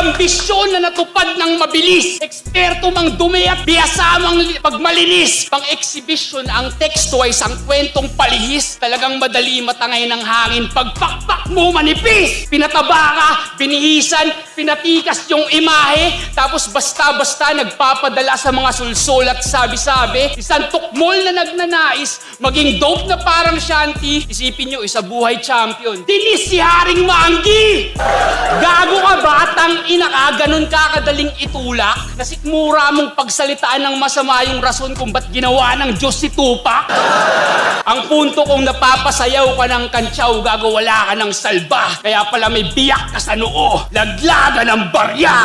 Ambisyon na natupad ng mabilis. Eksperto mang dumi at biyasamang pagmalinis. Pang-exhibition ang teksto ay isang kwentong palihis. Talagang madali matangay ng hangin. Pagpakpak mo manipis. Pinataba ka, binihisan, pinatikas yung imahe. Tapos basta-basta nagpapadala sa mga sulsol at sabi-sabi. Isang tukmol na nagnanais maging dope na parang Shanty. Isipin nyo, isa buhay champion. Dinis si Haring Manggi! Gago ka batang ina ka, ganun ka kadaling itulak? Nasikmura mong pagsalitaan ng masama yung rason kung ba't ginawa ng Diyos si Tupac? Ang punto kung napapasayaw ka ng kantsaw, gago wala ka ng salba. Kaya pala may biyak ka sa noo, laglagan ng barya.